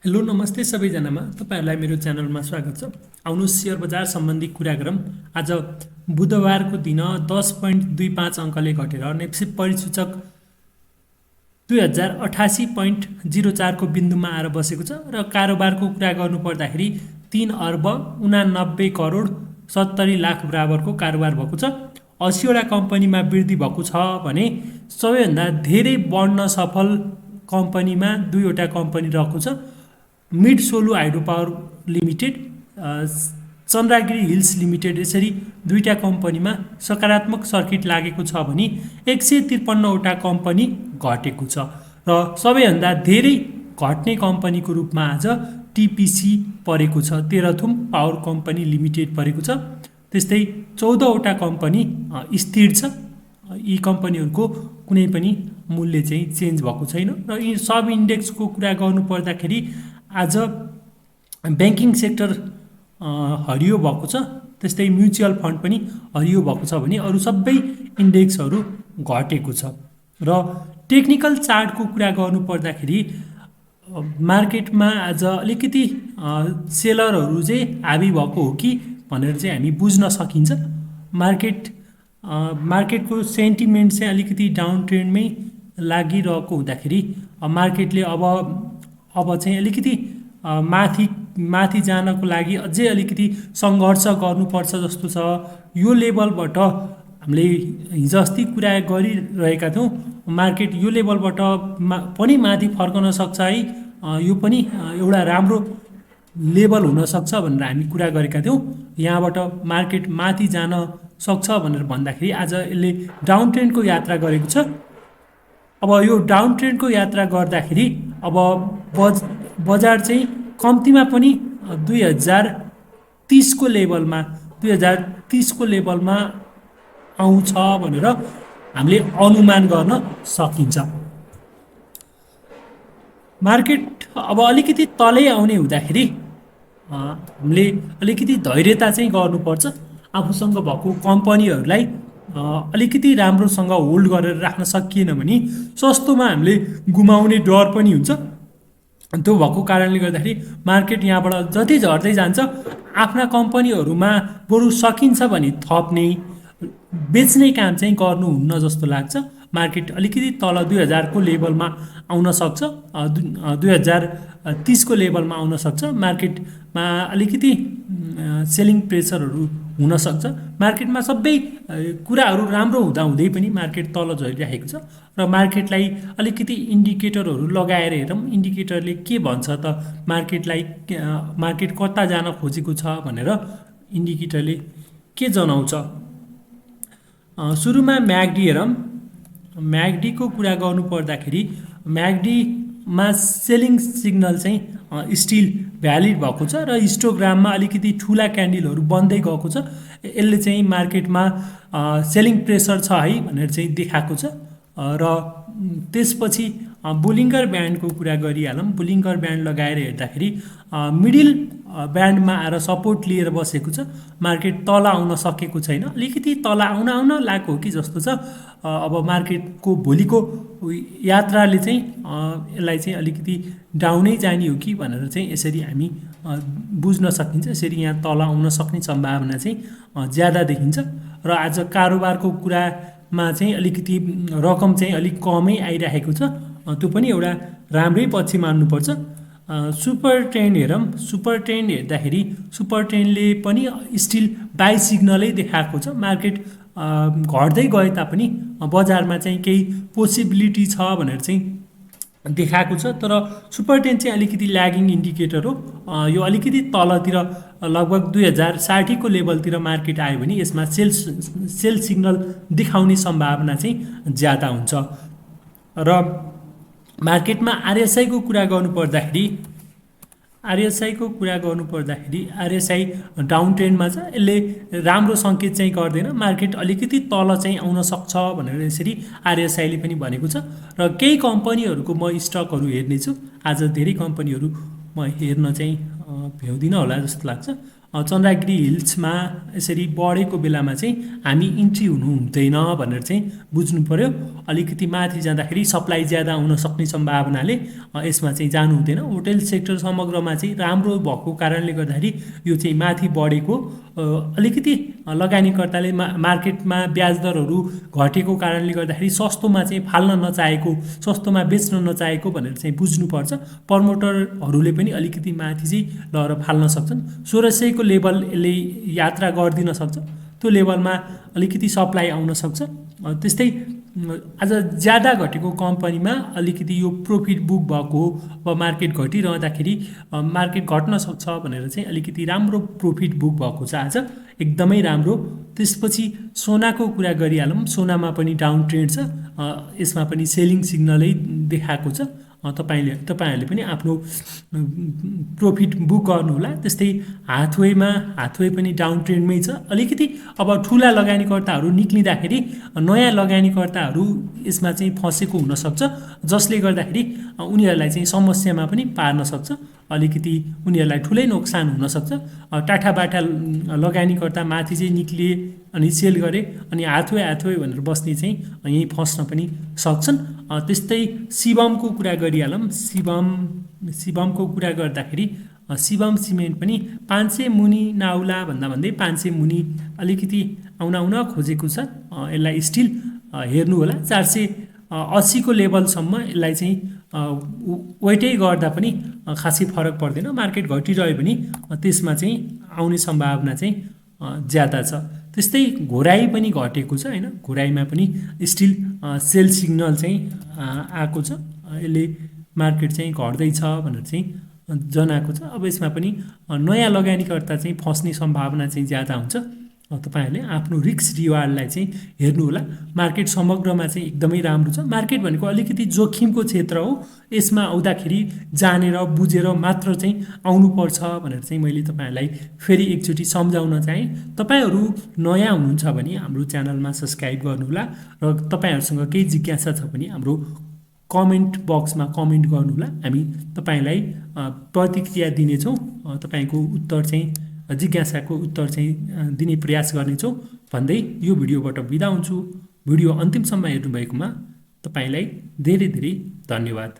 Hello नमस्ते सबैजनामा तपाईहरुलाई मेरो च्यानलमा स्वागत छ। आउनुहोस् शेयर बजार सम्बन्धी कुरा गरौँ। आज बुधबारको दिन 10.25 अङ्कले घटेर नेप्से परिसूचक 2088.04 को बिन्दुमा आएर बसेको छ र कारोबारको कुरा गर्नु पर्दाखेरि 3 अर्ब 89 करोड 70 लाख बराबरको कारोबार भएको छ। 80 वटा कम्पनीमा वृद्धि भएको छ भने सबैभन्दा धेरै बढ्न सफल कम्पनीमा 2 वटा कम्पनी रहेको छ। Mid Solu hydro power limited, Chandragiri hills limited, यसरी दुईटा कम्पनीमा सकारात्मक सर्किट लागेको छ भने 153 वटा कम्पनी घटेको छ र सबैभन्दा धेरै घट्ने कम्पनीको रूपमा आज टिपिसी परेको छ। तेह्रथुम पावर कम्पनी लिमिटेड परेको छ। त्यस्तै 14 वटा कम्पनी स्थिर छ। यी कम्पनीहरूको कुनै पनि मूल्य चाहिँ चेन्ज भएको छैन र यी सब इन्डेक्सको कुरा गर्नु पर्दाखेरि आज ब्याङ्किङ सेक्टर हरियो भएको छ। त्यस्तै म्युचुअल फन्ड पनि हरियो भएको छ भने अरू सबै इन्डेक्सहरू घटेको छ। र टेक्निकल चार्टको कुरा गर्नु पर्दाखेरि मार्केटमा आज अलिकति सेलरहरू चाहिँ हाबी भएको हो कि भनेर चाहिँ हामी बुझ्न सकिन्छ। मार्केटको सेन्टिमेन्ट चाहिँ अलिकति डाउन ट्रेन्डमै लागिरहेको हुँदाखेरि मार्केटले अब चाहिँ अलिकति माथि जानको लागि अझै अलिकति सङ्घर्ष गर्नुपर्छ जस्तो छ। यो लेभलबाट हामीले हिजो अस्ति कुरा गरिरहेका थियौँ, मार्केट यो लेभलबाट पनि माथि फर्कन सक्छ है, यो पनि एउटा राम्रो लेभल हुनसक्छ भनेर हामी कुरा गरेका थियौँ। यहाँबाट मार्केट माथि जान सक्छ भनेर भन्दाखेरि आज यसले डाउन ट्रेन्डको यात्रा गरेको छ। अब यो डाउन ट्रेन्डको यात्रा गर्दाखेरि अब बजार चाहिँ कम्तीमा पनि 2030 को लेभलमा आउँछ भनेर हामीले अनुमान गर्न सकिन्छ। मार्केट अब अलिकति तलै आउने हुँदाखेरि हामीले अलिकति धैर्यता चाहिँ गर्नुपर्छ। आफूसँग भएको कम्पनीहरूलाई अलिकति राम्रोसँग होल्ड गरेर राख्न सकिएन भने सस्तोमा हामीले गुमाउने डर पनि हुन्छ। त्यो भएको कारणले गर्दाखेरि मार्केट यहाँबाट जति झर्दै जान्छ आफ्ना कम्पनीहरूमा बरु सकिन्छ भने थप्ने बेच्ने काम चाहिँ गर्नुहुन्न जस्तो लाग्छ। मार्केट अलिकति तल 2000 को लेभलमा आउन सक्छ, 2030 को लेभलमा आउन सक्छ। मार्केटमा अलिकति सेलिङ प्रेसरहरू हुन सक्छ। मार्केटमा सबै कुराहरू राम्रो हुँदै पनि मार्केट तल झरिरहेको छ र मार्केटलाई अलिकति इन्डिकेटरहरू लगाएर हेरौँ, इन्डिकेटरले के भन्छ त मार्केट कता जान खोजेको छ भनेर इन्डिकेटरले के जनाउँछ। सुरुमा म्याकडी हेरौँ। म्याकडीको कुरा गर्नु पर्दाखेरि म्याकडीमा सेलिङ सिग्नल चाहिँ स्टिल भ्यालिड भएको छ र हिस्टोग्राममा अलिकति ठुला क्यान्डलहरू बन्दै गएको छ। यसले चाहिँ मार्केटमा सेलिङ प्रेसर छ है भनेर चाहिँ देखाएको छ। र त्यसपछि बुलिङ्गर ब्यान्डको कुरा गरिहालौँ। बुलिङ्गर ब्यान्ड लगाएर हेर्दाखेरि मिडिल ब्यान्डमा आएर सपोर्ट लिएर बसेको छ। मार्केट तल आउन सकेको छैन, अलिकति तल आउन लागेको हो कि जस्तो छ। अब मार्केटको भोलिको यात्राले चाहिँ यसलाई चाहिँ अलिकति डाउनै जाने हो कि भनेर चाहिँ यसरी हामी बुझ्न सकिन्छ। यसरी यहाँ तल आउन सक्ने सम्भावना चाहिँ ज्यादा देखिन्छ। र आज कारोबारको कुरामा चाहिँ अलिकति रकम चाहिँ अलिक कमै आइरहेको छ। त्यो पनि एउटा राम्रै पक्ष मान्नुपर्छ। सुपर ट्रेन्ड हेरौँ। सुपर ट्रेन्ड हेर्दाखेरि सुपर ट्रेन्डले पनि स्टिल बाई सिग्नलै देखाएको छ। मार्केट घट्दै गए तापनि बजारमा चाहिँ केही पोसिबिलिटी छ भनेर चाहिँ देखाएको छ। तर सुपर ट्रेन्ड चाहिँ अलिकति ल्यागिङ इन्डिकेटर हो। यो अलिकति तलतिर लगभग 2060 को लेभलतिर मार्केट आयो भने यसमा सेल सिग्नल देखाउने सम्भावना चाहिँ ज्यादा हुन्छ। र मार्केटमा आरएसआईको कुरा गर्नु पर्दाखेरि आरएसआई डाउन ट्रेन्डमा छ। यसले राम्रो सङ्केत चाहिँ गर्दैन। मार्केट अलिकति तल चाहिँ आउन सक्छ भनेर यसरी आरएसआईले पनि भनेको छ। र केही कम्पनीहरूको म स्टकहरू हेर्नेछु। आज धेरै कम्पनीहरू म हेर्न चाहिँ भ्याउँदिनँ होला जस्तो लाग्छ। चन्द्रगिरी हिल्समा यसरी बढेको बेलामा चाहिँ हामी इन्ट्री हुनु हुँदैन भनेर चाहिँ बुझ्नु पर्यो। अलिकति माथि जाँदाखेरि सप्लाई ज्यादा हुन सक्ने सम्भावनाले यसमा चाहिँ जानु हुँदैन। होटल सेक्टर समग्रमा चाहिँ राम्रो भएको कारणले गर्दाखेरि यो चाहिँ माथि बढेको अलिकति लगानीकर्ताले मार्केटमा ब्याज दरहरू घटेको कारणले गर्दाखेरि सस्तोमा चाहिँ फाल्न नचाहेको, सस्तोमा बेच्न नचाहेको भनेर चाहिँ बुझ्नुपर्छ। प्रमोटरहरूले पनि अलिकति माथि चाहिँ लहर फाल्न सक्छन्। 1600 को लेभल यसले यात्रा गरिदिन सक्छ, त्यो लेभलमा अलिकति सप्लाई आउन सक्छ। त्यस्तै आज ज्यादा घटेको कम्पनीमा अलिकति यो प्रोफिट बुक भएको हो, मार्केट घटिरहँदाखेरि मार्केट घट्न सक्छ भनेर चाहिँ अलिकति राम्रो प्रोफिट बुक भएको छ आज, एकदमै राम्रो। त्यसपछि सोनाको कुरा गरिहालौँ। सोनामा पनि डाउन ट्रेन्ड छ, यसमा पनि सेलिङ सिग्नलै देखाएको छ। तपाईँहरूले पनि आफ्नो प्रोफिट बुक गर्नुहोला। त्यस्तै हाथवे पनि डाउन ट्रेन्डमै छ। अलिकति अब ठुला लगानीकर्ताहरू निक्लिँदाखेरि नयाँ लगानीकर्ताहरू यसमा चाहिँ फँसेको हुनसक्छ, जसले गर्दाखेरि उनीहरूलाई चाहिँ समस्यामा पनि पार्न सक्छ। अलिकति उनीहरूलाई ठुलै नोक्सान हुनसक्छ। टाठाबाटा लगानीकर्ता माथि चाहिँ निक्लिए अनि सेल गरे अनि हाथवे भनेर बस्ने चाहिँ यहीँ फस्न पनि सक्छन्। त्यस्तै शिवमको कुरा गरिहालौँ। शिवमको कुरा गर्दाखेरि शिवम सिमेन्ट पनि 500 मुनि नाउला भन्दै 500 मुनि अलिकति आउन खोजेको छ। यसलाई स्टिल हेर्नु होला। 480 को लेभलसम्म यसलाई चाहिँ वेटै गर्दा पनि खासै फरक पर्दैन। मार्केट घटिरह्यो भने त्यसमा चाहिँ आउने सम्भावना चाहिँ ज्यादा छ। त्यस्तै घोराई पनि घटेको छ हैन, घोराईमा पनि स्टिल सेल सिग्नल चाहिँ आएको छ। यसले मार्केट चाहिँ घट्दैछ भनेर चाहिँ जनाएको छ। अब यसमा पनि नयाँ लगानीकर्ता चाहिँ फस्ने सम्भावना चाहिँ ज्यादा हुन्छ। तपाईहरुले आफ्नो रिस्क रिवार्डलाई चाहिँ हेर्नु होला। मार्केट समग्रमा चाहिँ एकदमै राम्रो छ। मार्केट भनेको अलिकति जोखिमको क्षेत्र हो। यसमा आउँदाखेरि जानेर बुझेर मात्र चाहिँ आउनुपर्छ भनेर चाहिँ मैले तपाईहरुलाई फेरि एकचोटि सम्झाउन चाहे। तपाईहरु नयाँ हुनुहुन्छ भने हाम्रो च्यानलमा सब्स्क्राइब गर्नुहोला र तपाईहरुसँग केही जिज्ञासा छ भने हाम्रो कमेन्ट बक्समा कमेन्ट गर्नुहोला। हामी तपाईलाई प्रतिक्रिया दिनेछौँ। तपाईको उत्तर चाहिँ जिज्ञासाको उत्तर चाहिँ दिने प्रयास गर्नेछौँ भन्दै यो भिडियोबाट बिदा हुन्छु। भिडियो अन्तिमसम्म हेर्नुभएकोमा तपाईलाई धेरै धेरै धन्यवाद।